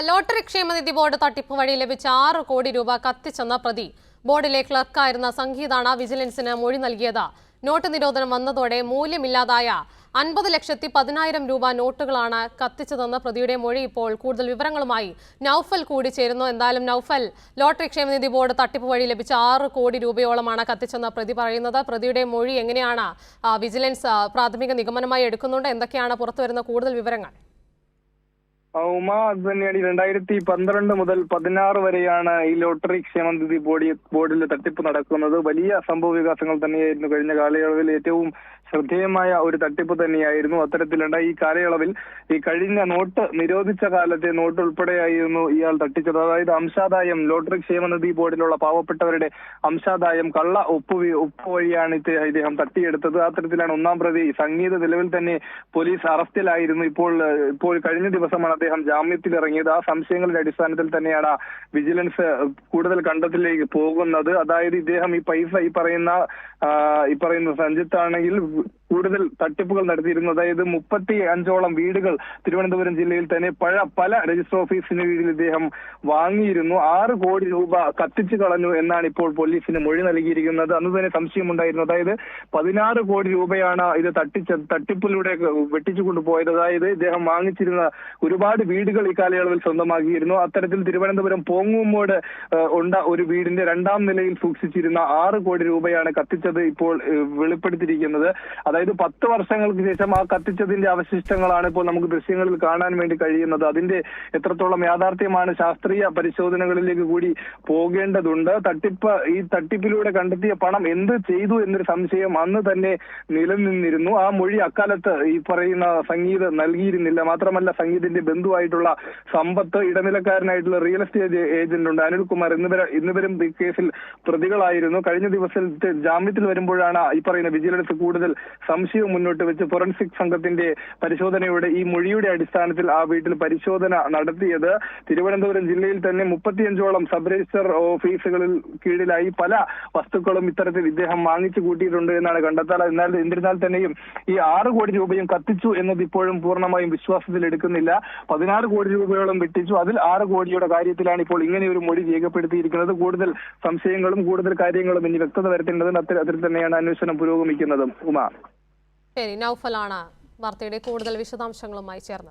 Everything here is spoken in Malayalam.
ലോട്ടറി ക്ഷേമനിധി ബോർഡ് തട്ടിപ്പ് വഴി ലഭിച്ച 6 കോടി രൂപ കത്തിച്ചെന്ന പ്രതി ബോർഡിലെ ക്ലർക്കായിരുന്ന സംഗീതാണ് വിജിലൻസിന് മൊഴി നൽകിയത്. നോട്ട് നിരോധനം വന്നതോടെ മൂല്യമില്ലാതായ 50,10,000 രൂപ നോട്ടുകളാണ് കത്തിച്ചതെന്ന പ്രതിയുടെ മൊഴി. ഇപ്പോൾ കൂടുതൽ വിവരങ്ങളുമായി നൌഫൽ കൂടി ചേരുന്നു. എന്തായാലും നൌഫൽ, ലോട്ടറി ക്ഷേമനിധി ബോർഡ് തട്ടിപ്പ് വഴി ലഭിച്ച 6 കോടി രൂപയോളമാണ് കത്തിച്ചെന്ന പ്രതി പറയുന്നത്. പ്രതിയുടെ മൊഴി എങ്ങനെയാണ് വിജിലൻസ് പ്രാഥമിക നിഗമനമായി എടുക്കുന്നുണ്ട്? എന്തൊക്കെയാണ് പുറത്തുവരുന്ന കൂടുതൽ വിവരങ്ങൾ? ഉമ, അത് തന്നെയാണ്. 2012 മുതൽ 16 വരെയാണ് ഈ ലോട്ടറി ക്ഷേമനിധി ബോർഡിൽ തട്ടിപ്പ് നടക്കുന്നത്. വലിയ സംഭവ വികാസങ്ങൾ തന്നെയായിരുന്നു കഴിഞ്ഞ കാലയളവിൽ. ഏറ്റവും ശ്രദ്ധേയമായ ഒരു തട്ടിപ്പ് തന്നെയായിരുന്നു. അത്തരത്തിലുണ്ടായി ഈ കാലയളവിൽ ഈ കഴിഞ്ഞ നോട്ട് നിരോധിച്ച കാലത്തെ നോട്ട് ഉൾപ്പെടെയായിരുന്നു ഇയാൾ തട്ടിച്ചത്. അതായത് അംശാദായം, ലോട്ടറി ക്ഷേമനിധി ബോർഡിലുള്ള പാവപ്പെട്ടവരുടെ അംശാദായം കള്ള ഒപ്പ് വഴിയാണ് ഇദ്ദേഹം തട്ടിയെടുത്തത്. അത്തരത്തിലാണ് ഒന്നാം പ്രതി സംഗീത നിലവിൽ തന്നെ പോലീസ് അറസ്റ്റിലായിരുന്നു. ഇപ്പോൾ കഴിഞ്ഞ ദിവസമാണ് അദ്ദേഹം ജാമ്യത്തിൽ ഇറങ്ങിയത്. ആ സംശയങ്ങളുടെ അടിസ്ഥാനത്തിൽ തന്നെയാണ് വിജിലൻസ് കൂടുതൽ കണ്ടെത്തലിലേക്ക് പോകുന്നത്. അതായത് ഇദ്ദേഹം ഈ പൈസ ഈ പറയുന്ന സഞ്ജിത്താണെങ്കിൽ കൂടുതൽ തട്ടിപ്പുകൾ നടത്തിയിരുന്നു. അതായത് 35ഓളം വീടുകൾ തിരുവനന്തപുരം ജില്ലയിൽ തന്നെ പല രജിസ്റ്റർ ഓഫീസിന് കീഴിൽ ഇദ്ദേഹം വാങ്ങിയിരുന്നു. 6 കോടി രൂപ കത്തിച്ചു കളഞ്ഞു എന്നാണ് ഇപ്പോൾ പോലീസിന് മൊഴി നൽകിയിരിക്കുന്നത്. അന്ന് തന്നെ സംശയമുണ്ടായിരുന്നു. അതായത് 16 കോടി രൂപയാണ് ഇത് തട്ടിപ്പിലൂടെ വെട്ടിച്ചു കൊണ്ടുപോയത്. അതായത് ഇദ്ദേഹം വാങ്ങിച്ചിരുന്ന ഒരുപാട് വീടുകൾ ഈ കാലയളവിൽ സ്വന്തമാക്കിയിരുന്നു. അത്തരത്തിൽ തിരുവനന്തപുരം പോങ്ങുമോട് ഉണ്ട ഒരു വീടിന്റെ 2ാം നിലയിൽ സൂക്ഷിച്ചിരുന്ന 6 കോടി രൂപയാണ് കത്തിച്ചത് ഇപ്പോൾ വെളിപ്പെടുത്തിയിരിക്കുന്നത്. അതായത് 10 വർഷങ്ങൾക്ക് ശേഷം ആ കത്തിച്ചതിന്റെ അവശിഷ്ടങ്ങളാണ് ഇപ്പോൾ നമുക്ക് ദൃശ്യങ്ങളിൽ കാണാൻ വേണ്ടി കഴിയുന്നത്. അതിന്റെ എത്രത്തോളം യാഥാർത്ഥ്യമാണ് ശാസ്ത്രീയ പരിശോധനകളിലേക്ക് കൂടി പോകേണ്ടതുണ്ട്. ഈ തട്ടിപ്പിലൂടെ കണ്ടെത്തിയ പണം എന്ത് ചെയ്തു എന്നൊരു സംശയം അന്ന് തന്നെ നിലനിന്നിരുന്നു. ആ മൊഴി അക്കാലത്ത് ഈ പറയുന്ന സംഗീത് നൽകിയിരുന്നില്ല. മാത്രമല്ല സംഗീതിന്റെ ബന്ധുവായിട്ടുള്ള സമ്പത്ത്, ഇടനിലക്കാരനായിട്ടുള്ള റിയൽ എസ്റ്റേറ്റ് ഏജന്റ് ഉണ്ട് അനിൽകുമാർ എന്നിവരും ഈ കേസിൽ പ്രതികളായിരുന്നു. കഴിഞ്ഞ ദിവസത്തെ ജാമ്യത്തിൽ വരുമ്പോഴാണ് ഈ പറയുന്ന വിജിലൻസ് കൂടുതൽ സംശയം മുന്നോട്ട് വെച്ച് ഫോറൻസിക് സംഘത്തിന്റെ പരിശോധനയുടെ ഈ മൊഴിയുടെ അടിസ്ഥാനത്തിൽ ആ വീട്ടിൽ പരിശോധന നടത്തിയത്. തിരുവനന്തപുരം ജില്ലയിൽ തന്നെ 35ഓളം സബ് രജിസ്റ്റർ ഓഫീസുകളിൽ കീഴിലായി പല വസ്തുക്കളും ഇത്തരത്തിൽ ഇദ്ദേഹം വാങ്ങിച്ചു കൂട്ടിയിട്ടുണ്ട് എന്നാണ് കണ്ടെത്തൽ. എന്നിരുന്നാൽ തന്നെയും ഈ 6 കോടി രൂപയും കത്തിച്ചു എന്നത് ഇപ്പോഴും പൂർണ്ണമായും വിശ്വാസത്തിൽ എടുക്കുന്നില്ല. 16 കോടി രൂപയോളം വെട്ടിച്ചു. അതിൽ 6 കോടിയുടെ കാര്യത്തിലാണ് ഇപ്പോൾ ഇങ്ങനെ ഒരു മൊഴി രേഖപ്പെടുത്തിയിരിക്കുന്നത്. കൂടുതൽ സംശയങ്ങളും കൂടുതൽ കാര്യങ്ങളും ഇനി വ്യക്തത വരുത്തേണ്ടതുണ്ട്. അത്തരത്തിൽ തന്നെയാണ് അന്വേഷണം പുരോഗമിക്കുന്നത്. ഉമ, ശരി, നൌഫലാണ് വാർത്തയുടെ കൂടുതൽ വിശദാംശങ്ങളുമായി ചേർന്നത്.